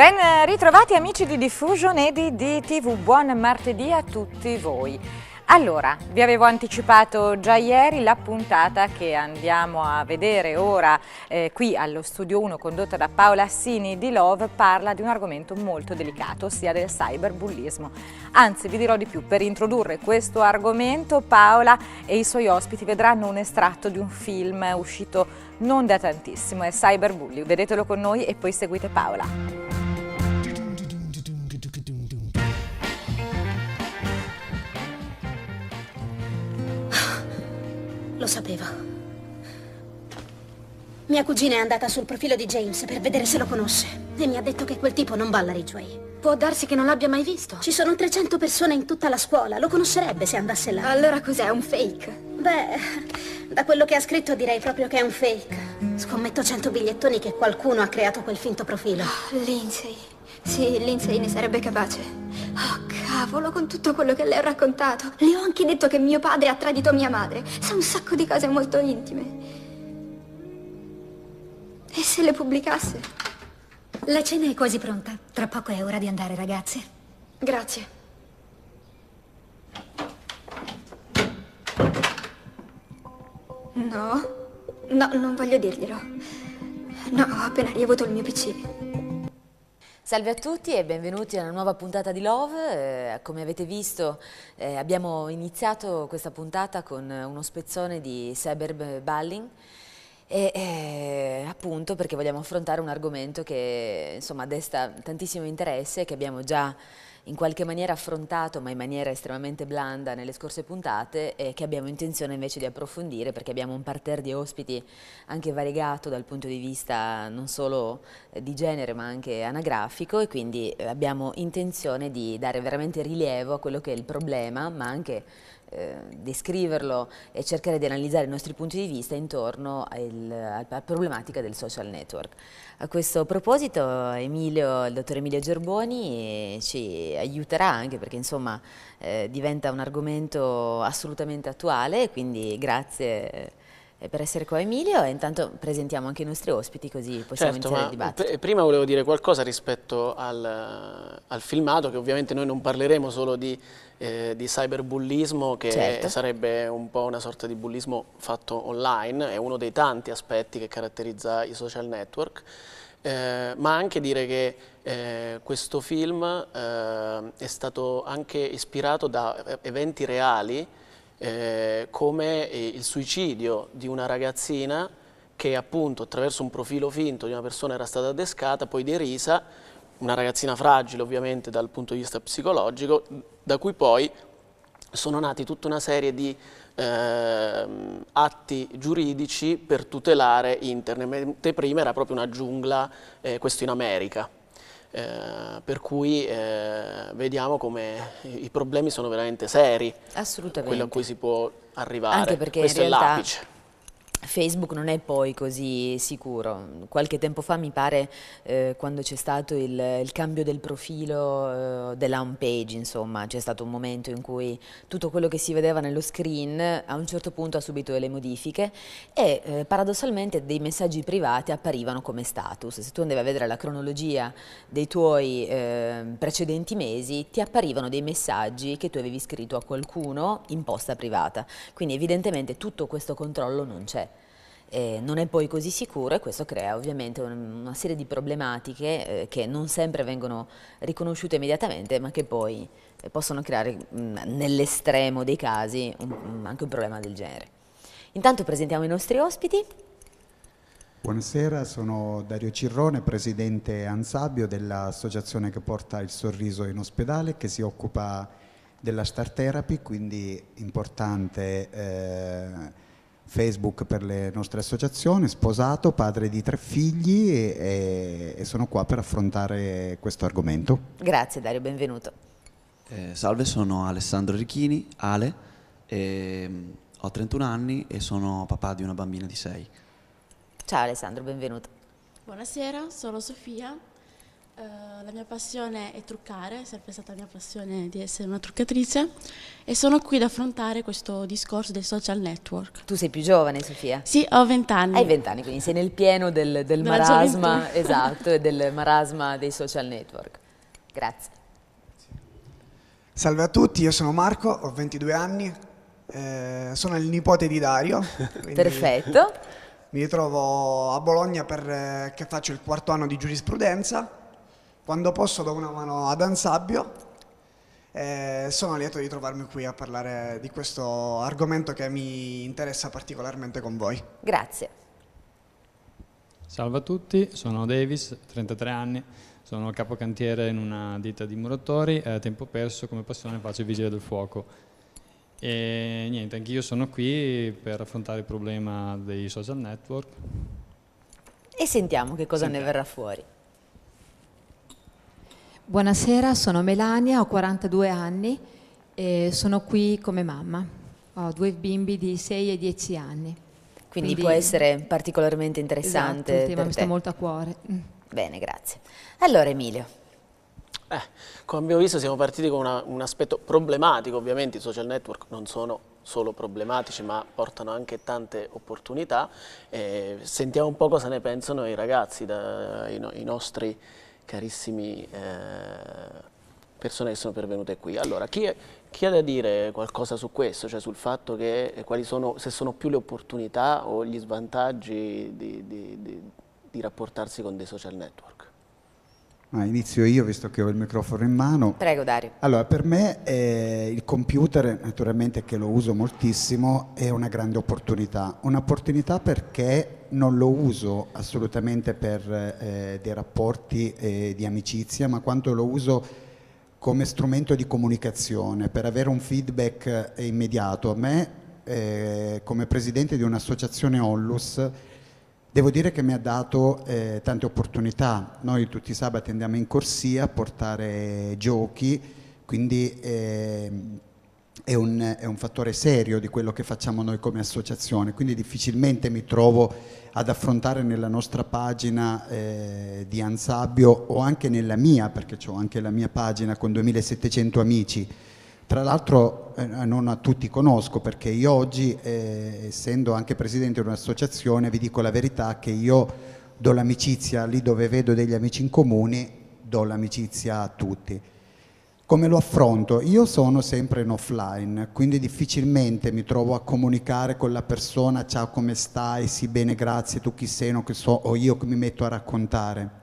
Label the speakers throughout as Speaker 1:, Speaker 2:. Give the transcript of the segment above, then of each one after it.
Speaker 1: Ben ritrovati amici di Diffusion e di DTV, buon martedì a tutti voi. Allora, vi avevo anticipato già ieri la puntata che andiamo a vedere ora qui allo Studio 1 condotta da Paola Assini di Love, parla di un argomento molto delicato, ossia del cyberbullismo. Anzi, vi dirò di più, per introdurre questo argomento Paola e i suoi ospiti vedranno un estratto di un film uscito non da tantissimo, è Cyberbully. Vedetelo con noi e poi seguite Paola.
Speaker 2: Lo sapevo. Mia cugina è andata sul profilo di James per vedere se lo conosce e mi ha detto che quel tipo non va alla Ridgeway.
Speaker 3: Può darsi che non l'abbia mai visto.
Speaker 2: Ci sono 300 persone in tutta la scuola, lo conoscerebbe se andasse là.
Speaker 3: Allora cos'è, un fake?
Speaker 2: Beh, da quello che ha scritto direi proprio che è un fake. Scommetto 100 bigliettoni che qualcuno ha creato quel finto profilo.
Speaker 3: Lindsay. Sì, Lindsay ne sarebbe capace. Oh, cavolo, con tutto quello che le ho raccontato. Le ho anche detto che mio padre ha tradito mia madre. Sa un sacco di cose molto intime. E se le pubblicasse?
Speaker 4: La cena è quasi pronta. Tra poco è ora di andare, ragazze.
Speaker 3: Grazie. No, non voglio dirglielo. No, ho appena riavuto il mio PC.
Speaker 5: Salve a tutti e benvenuti a una nuova puntata di Love. Come avete visto abbiamo iniziato questa puntata con uno spezzone di cyberbullying e appunto perché vogliamo affrontare un argomento che insomma desta tantissimo interesse, che abbiamo già in qualche maniera affrontato ma in maniera estremamente blanda nelle scorse puntate e che abbiamo intenzione invece di approfondire perché abbiamo un parterre di ospiti anche variegato dal punto di vista non solo di genere ma anche anagrafico e quindi abbiamo intenzione di dare veramente rilievo a quello che è il problema ma anche descriverlo e cercare di analizzare i nostri punti di vista intorno alla problematica del social network. A questo proposito il dottor Emilio Gerboni ci aiuterà anche perché insomma diventa un argomento assolutamente attuale, quindi grazie per essere qua Emilio e intanto presentiamo anche i nostri ospiti così possiamo iniziare il dibattito.
Speaker 6: Prima volevo dire qualcosa rispetto al filmato, che ovviamente noi non parleremo solo di cyberbullismo, che
Speaker 5: certo.
Speaker 6: Sarebbe un po' una sorta di bullismo fatto online, è uno dei tanti aspetti che caratterizza i social network, ma anche dire che questo film è stato anche ispirato da eventi reali, come il suicidio di una ragazzina che appunto attraverso un profilo finto di una persona era stata adescata, poi derisa, una ragazzina fragile ovviamente dal punto di vista psicologico, da cui poi sono nati tutta una serie di atti giuridici per tutelare internet, mentre prima era proprio una giungla, questo in America. Per cui vediamo come i problemi sono veramente seri.
Speaker 5: Assolutamente.
Speaker 6: Quello a cui si può arrivare.
Speaker 5: Anche perché
Speaker 6: questo
Speaker 5: in realtà
Speaker 6: è l'apice.
Speaker 5: Facebook non è poi così sicuro. Qualche tempo fa mi pare quando c'è stato il cambio del profilo della home page, insomma, c'è stato un momento in cui tutto quello che si vedeva nello screen a un certo punto ha subito delle modifiche e paradossalmente dei messaggi privati apparivano come status. Se tu andavi a vedere la cronologia dei tuoi precedenti mesi ti apparivano dei messaggi che tu avevi scritto a qualcuno in posta privata. Quindi evidentemente tutto questo controllo non c'è. Non è poi così sicuro e questo crea ovviamente una serie di problematiche che non sempre vengono riconosciute immediatamente ma che poi possono creare nell'estremo dei casi anche un problema del genere. Intanto presentiamo i nostri ospiti.
Speaker 7: Buonasera, sono Dario Cirrone, presidente Ansabio dell'associazione che porta il sorriso in ospedale, che si occupa della Star Therapy, quindi importante Facebook per le nostre associazioni, sposato, padre di 3 figli e sono qua per affrontare questo argomento.
Speaker 5: Grazie Dario, benvenuto.
Speaker 8: Salve, sono Alessandro Richini, Ale, ho 31 anni e sono papà di una bambina di 6.
Speaker 5: Ciao Alessandro, benvenuto.
Speaker 9: Buonasera, sono Sofia, La mia passione è truccare, è sempre stata la mia passione di essere una truccatrice e sono qui ad affrontare questo discorso del social network.
Speaker 5: Tu sei più giovane, Sofia?
Speaker 9: Sì, ho 20 anni.
Speaker 5: Hai 20 anni, quindi sei nel pieno del
Speaker 9: Della
Speaker 5: marasma,
Speaker 9: gioventù.
Speaker 5: esatto, e del marasma dei social network. Grazie.
Speaker 10: Salve a tutti, io sono Marco, ho 22 anni, sono il nipote di Dario.
Speaker 5: Perfetto.
Speaker 10: Mi ritrovo a Bologna perché faccio il 4º anno di giurisprudenza. Quando posso do una mano ad Ansabio. Sono lieto di trovarmi qui a parlare di questo argomento che mi interessa particolarmente con voi.
Speaker 5: Grazie.
Speaker 11: Salve a tutti, sono Davis, 33 anni, sono capocantiere in una ditta di muratori e a tempo perso come passione faccio il vigile del fuoco. E niente, anch'io sono qui per affrontare il problema dei social network.
Speaker 5: E sentiamo che cosa ne verrà fuori.
Speaker 12: Buonasera, sono Melania, ho 42 anni e sono qui come mamma. Ho 2 bimbi di 6 e 10 anni.
Speaker 5: Quindi può essere particolarmente interessante.
Speaker 12: Esatto, il tema
Speaker 5: per
Speaker 12: mi
Speaker 5: te.
Speaker 12: sta molto a cuore.
Speaker 5: Bene, grazie. Allora Emilio.
Speaker 6: Come abbiamo visto siamo partiti con un aspetto problematico, ovviamente i social network non sono solo problematici ma portano anche tante opportunità. Sentiamo un po' cosa ne pensano i ragazzi, i nostri carissimi persone che sono pervenute qui. Allora, chi ha da dire qualcosa su questo, cioè sul fatto che se sono più le opportunità o gli svantaggi di rapportarsi con dei social network?
Speaker 7: Inizio io, visto che ho il microfono in mano.
Speaker 5: Prego Dario.
Speaker 7: Allora, per me il computer, naturalmente che lo uso moltissimo, è una grande opportunità. Un'opportunità perché non lo uso assolutamente per dei rapporti di amicizia, ma quanto lo uso come strumento di comunicazione, per avere un feedback immediato. A me, come presidente di un'associazione Onlus, devo dire che mi ha dato tante opportunità. Noi tutti i sabati andiamo in corsia a portare giochi, quindi è un fattore serio di quello che facciamo noi come associazione, quindi difficilmente mi trovo ad affrontare nella nostra pagina di Ansabio o anche nella mia, perché ho anche la mia pagina con 2700 amici. Tra l'altro non a tutti conosco, perché io oggi, essendo anche presidente di un'associazione, vi dico la verità che io do l'amicizia lì dove vedo degli amici in comune, do l'amicizia a tutti. Come lo affronto? Io sono sempre in offline, quindi difficilmente mi trovo a comunicare con la persona, ciao come stai, sì bene grazie, tu chi sei, non che so, o io che mi metto a raccontare.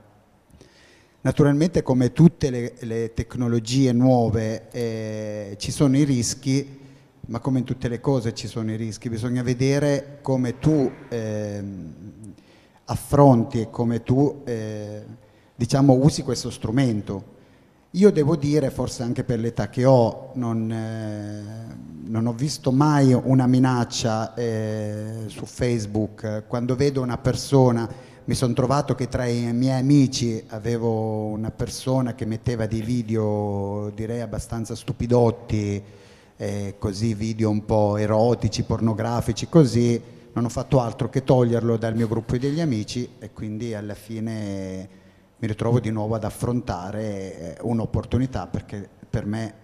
Speaker 7: Naturalmente, come tutte le tecnologie nuove, ci sono i rischi, ma come in tutte le cose ci sono i rischi. Bisogna vedere come tu affronti e come tu diciamo, usi questo strumento. Io devo dire, forse anche per l'età che ho, non ho visto mai una minaccia su Facebook. Quando vedo una persona, mi sono trovato che tra i miei amici avevo una persona che metteva dei video, direi abbastanza stupidotti, così video un po' erotici, pornografici, così. Non ho fatto altro che toglierlo dal mio gruppo degli amici e quindi alla fine mi ritrovo di nuovo ad affrontare un'opportunità, perché per me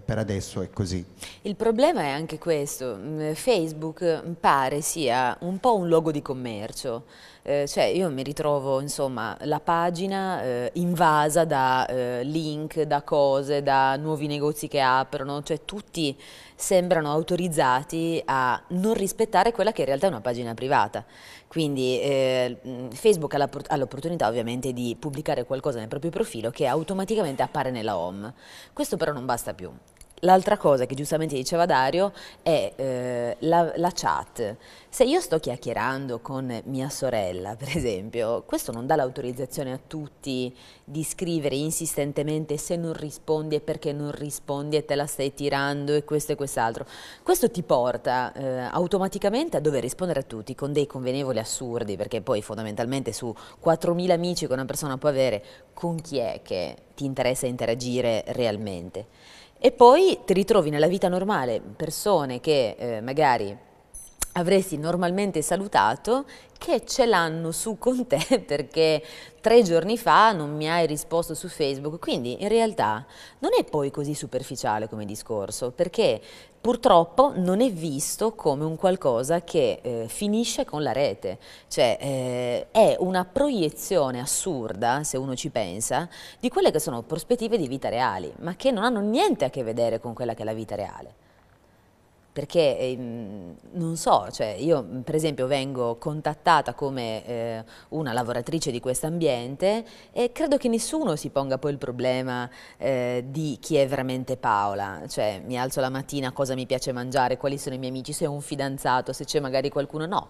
Speaker 7: per adesso è così.
Speaker 5: Il problema è anche questo, Facebook pare sia un po' un luogo di commercio, cioè io mi ritrovo insomma la pagina invasa da link, da cose, da nuovi negozi che aprono, cioè tutti sembrano autorizzati a non rispettare quella che in realtà è una pagina privata. Quindi Facebook ha l'opportunità ovviamente di pubblicare qualcosa nel proprio profilo che automaticamente appare nella home. Questo però non basta più. L'altra cosa che giustamente diceva Dario è la chat. Se io sto chiacchierando con mia sorella, per esempio, questo non dà l'autorizzazione a tutti di scrivere insistentemente se non rispondi e perché non rispondi e te la stai tirando e questo e quest'altro. Questo ti porta automaticamente a dover rispondere a tutti con dei convenevoli assurdi, perché poi fondamentalmente su 4.000 amici che una persona può avere, con chi è che ti interessa interagire realmente? E poi ti ritrovi nella vita normale persone che magari avresti normalmente salutato, che ce l'hanno su con te perché 3 giorni fa non mi hai risposto su Facebook. Quindi in realtà non è poi così superficiale come discorso, perché purtroppo non è visto come un qualcosa che finisce con la rete, cioè è una proiezione assurda, se uno ci pensa, di quelle che sono prospettive di vita reali, ma che non hanno niente a che vedere con quella che è la vita reale. Perché, non so, cioè io per esempio vengo contattata come una lavoratrice di questo ambiente e credo che nessuno si ponga poi il problema di chi è veramente Paola, cioè mi alzo la mattina, cosa mi piace mangiare, quali sono i miei amici, se ho un fidanzato, se c'è magari qualcuno, no.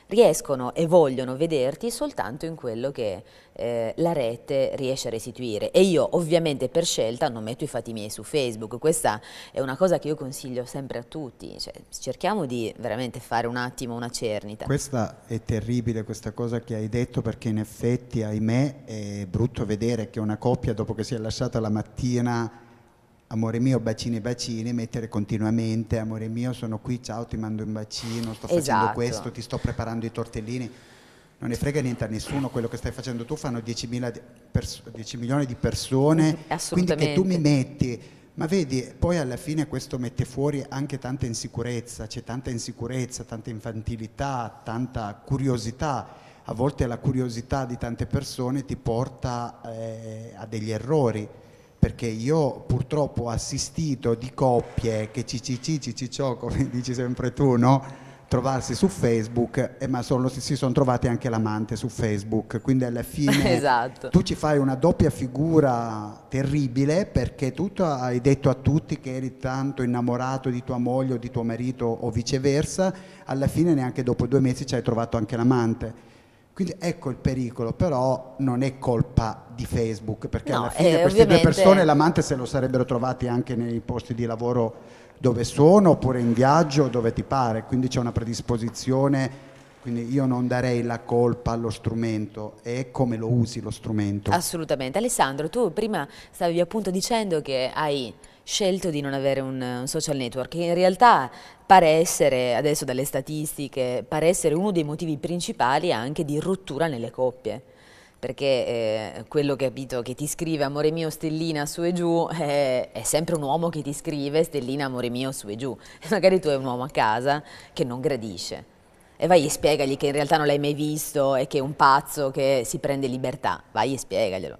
Speaker 5: Riescono e vogliono vederti soltanto in quello che la rete riesce a restituire, e io ovviamente per scelta non metto i fatti miei su Facebook. Questa è una cosa che io consiglio sempre a tutti, cioè, cerchiamo di veramente fare un attimo una cernita.
Speaker 7: Questa è terribile, questa cosa che hai detto, perché in effetti, ahimè, è brutto vedere che una coppia, dopo che si è lasciata la mattina, amore mio, bacini bacini, mettere continuamente, amore mio, sono qui, ciao, ti mando un bacino, sto facendo questo, ti sto preparando i tortellini. Non ne frega niente a nessuno, quello che stai facendo tu fanno 10 milioni di persone, quindi che tu mi metti. Ma vedi, poi alla fine questo mette fuori anche tanta insicurezza, c'è tanta insicurezza, tanta infantilità, tanta curiosità. A volte la curiosità di tante persone ti porta a degli errori. Perché io purtroppo ho assistito di coppie che ciciciciciccio, come dici sempre tu, no? Trovarsi su Facebook, ma si sono trovati anche l'amante su Facebook, quindi alla fine
Speaker 5: esatto.
Speaker 7: Tu ci fai una doppia figura terribile, perché tu hai detto a tutti che eri tanto innamorato di tua moglie o di tuo marito o viceversa, alla fine neanche dopo 2 mesi ci hai trovato anche l'amante. Quindi ecco il pericolo, però non è colpa di Facebook, perché alla fine queste 2 persone l'amante se lo sarebbero trovati anche nei posti di lavoro dove sono, oppure in viaggio, dove ti pare, quindi c'è una predisposizione, quindi io non darei la colpa allo strumento, è come lo usi lo strumento.
Speaker 5: Assolutamente. Alessandro, tu prima stavi appunto dicendo che hai scelto di non avere un social network, che in realtà pare essere, adesso dalle statistiche, pare essere uno dei motivi principali anche di rottura nelle coppie, perché quello che capito che ti scrive amore mio stellina su e giù è sempre un uomo che ti scrive stellina amore mio su e giù, e magari tu hai un uomo a casa che non gradisce e vai e spiegagli che in realtà non l'hai mai visto e che è un pazzo che si prende libertà, vai e spiegaglielo.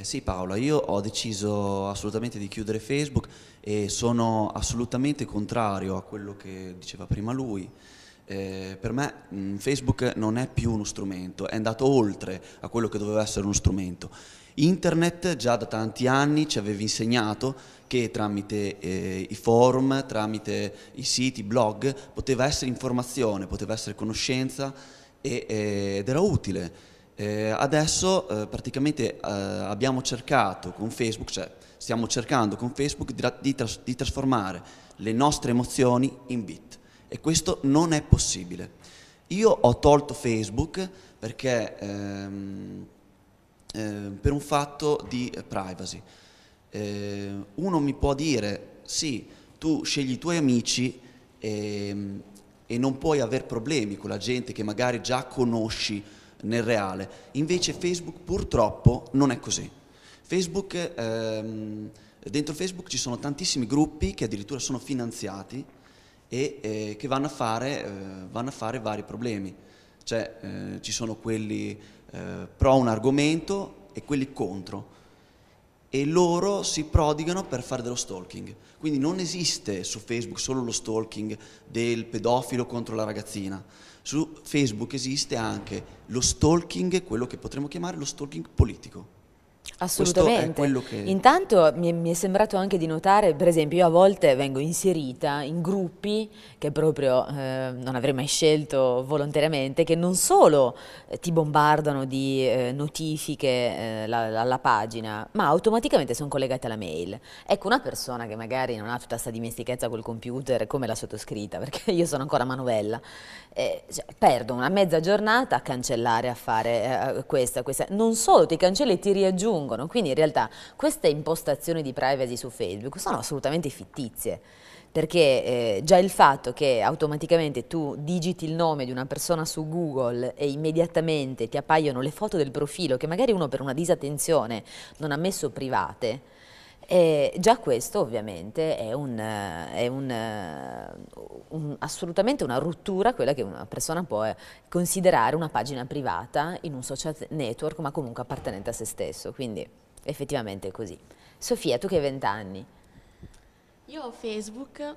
Speaker 8: Sì Paola, io ho deciso assolutamente di chiudere Facebook e sono assolutamente contrario a quello che diceva prima lui. Per me Facebook non è più uno strumento, è andato oltre a quello che doveva essere uno strumento. Internet già da tanti anni ci aveva insegnato che tramite i forum, tramite i siti, i blog, poteva essere informazione, poteva essere conoscenza ed era utile. Adesso praticamente abbiamo cercato con Facebook, cioè stiamo cercando con Facebook di trasformare le nostre emozioni in bit, e questo non è possibile. Io ho tolto Facebook perché per un fatto di privacy. Uno mi può dire sì, tu scegli i tuoi amici e non puoi avere problemi con la gente che magari già conosci nel reale, invece Facebook purtroppo non è così. Facebook, dentro Facebook ci sono tantissimi gruppi che addirittura sono finanziati e che vanno a fare vari problemi, cioè ci sono quelli pro un argomento e quelli contro, e loro si prodigano per fare dello stalking. Quindi non esiste su Facebook solo lo stalking del pedofilo contro la ragazzina. Su Facebook esiste anche lo stalking, quello che potremmo chiamare lo stalking politico.
Speaker 5: Assolutamente.
Speaker 8: Che...
Speaker 5: Intanto mi è sembrato anche di notare, per esempio, io a volte vengo inserita in gruppi che proprio non avrei mai scelto volontariamente, che non solo ti bombardano di notifiche alla pagina, ma automaticamente sono collegate alla mail. Ecco, una persona che magari non ha tutta questa dimestichezza col computer, come la sottoscritta, perché io sono ancora manovella, perdo una mezza giornata a cancellare, a fare questa. Non solo ti cancelli e ti riaggiungi raggiungono. Quindi in realtà queste impostazioni di privacy su Facebook sono assolutamente fittizie, perché già il fatto che automaticamente tu digiti il nome di una persona su Google e immediatamente ti appaiono le foto del profilo che magari uno per una disattenzione non ha messo private, già questo ovviamente è assolutamente una rottura, quella che una persona può considerare una pagina privata in un social network, ma comunque appartenente a se stesso, quindi effettivamente è così. Sofia, tu che hai 20 anni?
Speaker 9: Io ho Facebook,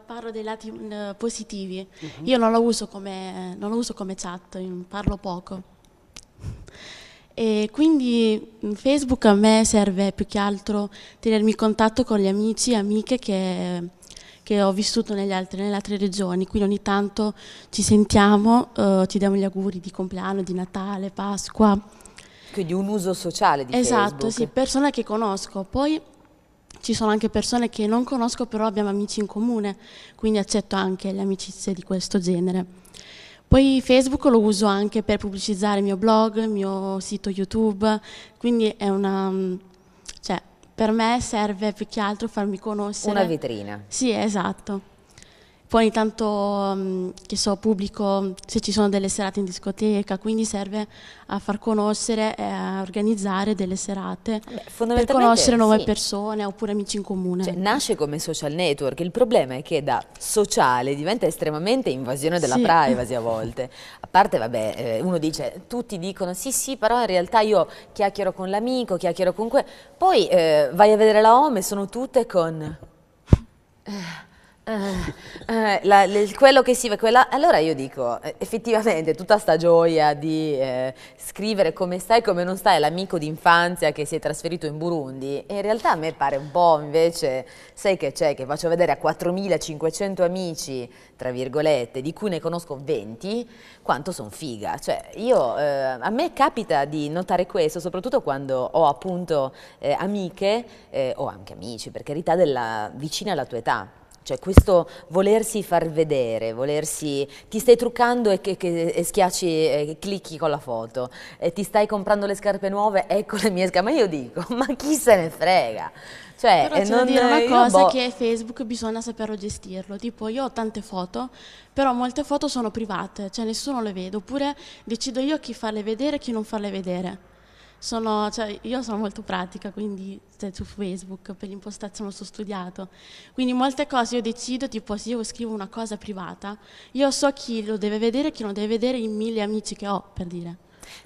Speaker 9: parlo dei lati positivi. Io non lo uso come chat, parlo poco. E quindi Facebook a me serve più che altro tenermi in contatto con gli amici e amiche che ho vissuto nelle altre regioni, quindi ogni tanto ci sentiamo, ci diamo gli auguri di compleanno, di Natale, Pasqua.
Speaker 5: Quindi un uso sociale di Facebook.
Speaker 9: Esatto, sì, persone che conosco. Poi ci sono anche persone che non conosco, però abbiamo amici in comune, quindi accetto anche le amicizie di questo genere. Poi Facebook lo uso anche per pubblicizzare il mio blog, il mio sito YouTube, quindi è cioè, per me serve più che altro farmi conoscere.
Speaker 5: Una vetrina.
Speaker 9: Sì, esatto. Poi ogni tanto, che so, pubblico se ci sono delle serate in discoteca, quindi serve a far conoscere e a organizzare delle serate per conoscere nuove persone oppure amici in comune.
Speaker 5: Cioè, nasce come social network, il problema è che da sociale diventa estremamente invasione della privacy a volte. A parte, vabbè, uno dice, tutti dicono sì, però in realtà io chiacchiero con l'amico, chiacchiero con poi vai a vedere la home e sono tutte con... quello che si vede, allora io dico, effettivamente tutta sta gioia di scrivere come stai, come non stai, l'amico d'infanzia che si è trasferito in Burundi, e in realtà a me pare un po' invece, sai che c'è, che faccio vedere a 4.500 amici, tra virgolette, di cui ne conosco 20, quanto sono figa. Cioè io, a me capita di notare questo, soprattutto quando ho appunto amiche, o anche amici, per carità, vicine alla tua età. Cioè questo volersi far vedere, ti stai truccando e schiacci, clicchi con la foto, e ti stai comprando le scarpe nuove, ecco le mie scarpe, ma io dico, ma chi se ne frega? Cioè,
Speaker 9: però c'è da dire una cosa, che Facebook bisogna saperlo gestirlo, tipo io ho tante foto, però molte foto sono private, cioè nessuno le vede, oppure decido io chi farle vedere e chi non farle vedere. Io sono molto pratica, quindi su Facebook per l'impostazione sto studiato, quindi molte cose io decido, tipo se io scrivo una cosa privata, io so chi lo deve vedere e chi non deve vedere, in 1000 amici che ho, per dire.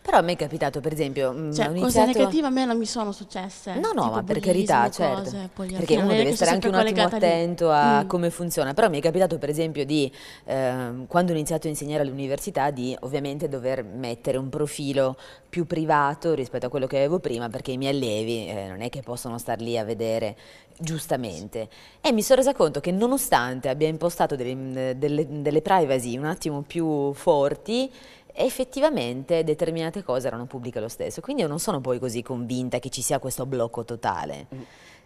Speaker 5: Però a me è capitato, per esempio,
Speaker 9: cose negative a me non mi sono successe.
Speaker 5: No, ma per carità, certo, perché uno deve stare anche un attimo attento a come funziona. Però mi è capitato, per esempio, quando ho iniziato a insegnare all'università, di ovviamente dover mettere un profilo più privato rispetto a quello che avevo prima, perché i miei allievi non è che possono star lì a vedere giustamente. E mi sono resa conto che nonostante abbia impostato delle privacy un attimo più forti, effettivamente determinate cose erano pubbliche lo stesso, quindi io non sono poi così convinta che ci sia questo blocco totale.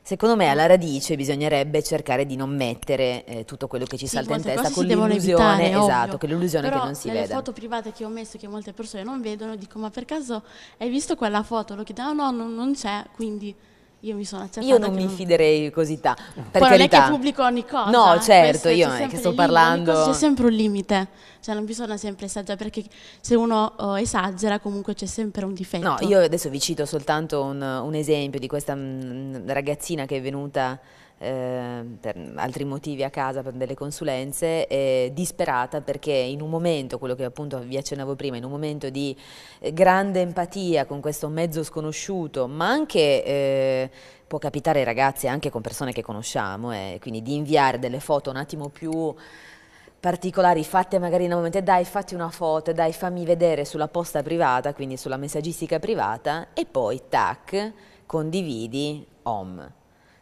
Speaker 5: Secondo me alla radice bisognerebbe cercare di non mettere tutto quello che ci salta in testa con l'illusione, esatto, che l'illusione che non si veda.
Speaker 9: Però nelle foto private che ho messo, che molte persone non vedono, dico, ma per caso hai visto quella foto? Lo chiedo, no, non c'è, quindi... Io mi sono accettata.
Speaker 5: Io non mi fiderei così tanto.
Speaker 9: Poi non è che pubblico ogni cosa.
Speaker 5: No, certo, io non è che sto parlando.
Speaker 9: C'è sempre un limite, cioè non bisogna sempre esagerare, perché se uno esagera comunque c'è sempre un difetto.
Speaker 5: No, io adesso vi cito soltanto un esempio di questa ragazzina che è venuta per altri motivi a casa per delle consulenze, disperata perché in un momento, quello che appunto vi accennavo prima, in un momento di grande empatia con questo mezzo sconosciuto, ma anche può capitare ai ragazzi anche con persone che conosciamo, quindi di inviare delle foto un attimo più particolari, fatte magari in un momento, dai fatti una foto, dai fammi vedere sulla posta privata, quindi sulla messaggistica privata, e poi tac, condividi, home.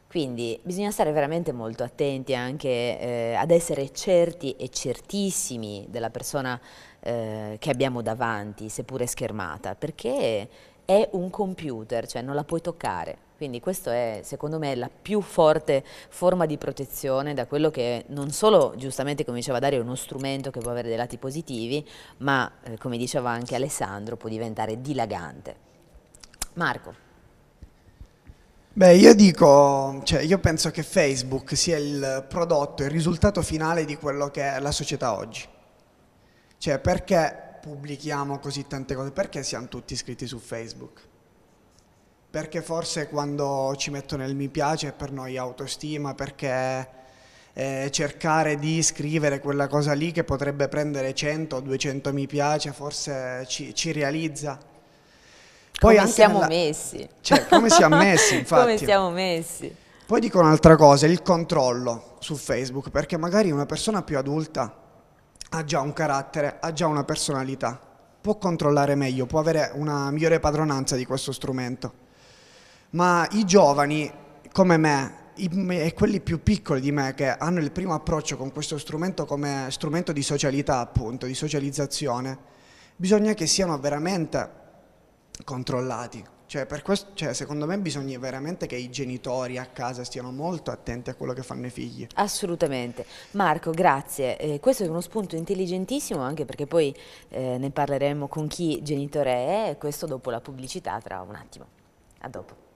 Speaker 5: Quindi bisogna stare veramente molto attenti anche ad essere certi e certissimi della persona che abbiamo davanti, seppure schermata, perché è un computer, cioè non la puoi toccare. Quindi questo è, secondo me, la più forte forma di protezione da quello che non solo, giustamente come diceva Dario, è uno strumento che può avere dei lati positivi, ma come diceva anche Alessandro, può diventare dilagante. Marco.
Speaker 10: Beh, io dico, cioè io penso che Facebook sia il prodotto, il risultato finale di quello che è la società oggi. Cioè, perché pubblichiamo così tante cose? Perché siamo tutti iscritti su Facebook? Perché forse quando ci mettono il mi piace è per noi autostima, perché cercare di scrivere quella cosa lì che potrebbe prendere 100 o 200 mi piace forse ci realizza. Poi
Speaker 5: come siamo messi.
Speaker 10: Cioè, come siamo messi, infatti.
Speaker 5: Come siamo messi.
Speaker 10: Poi dico un'altra cosa, il controllo su Facebook, perché magari una persona più adulta ha già un carattere, ha già una personalità, può controllare meglio, può avere una migliore padronanza di questo strumento. Ma i giovani, come me, e quelli più piccoli di me, che hanno il primo approccio con questo strumento come strumento di socialità, appunto, di socializzazione, bisogna che siano veramente controllati. Cioè, secondo me bisogna veramente che i genitori a casa stiano molto attenti a quello che fanno i figli.
Speaker 5: Assolutamente. Marco, grazie. Questo è uno spunto intelligentissimo, anche perché poi ne parleremo con chi genitore è, questo dopo la pubblicità tra un attimo. A dopo.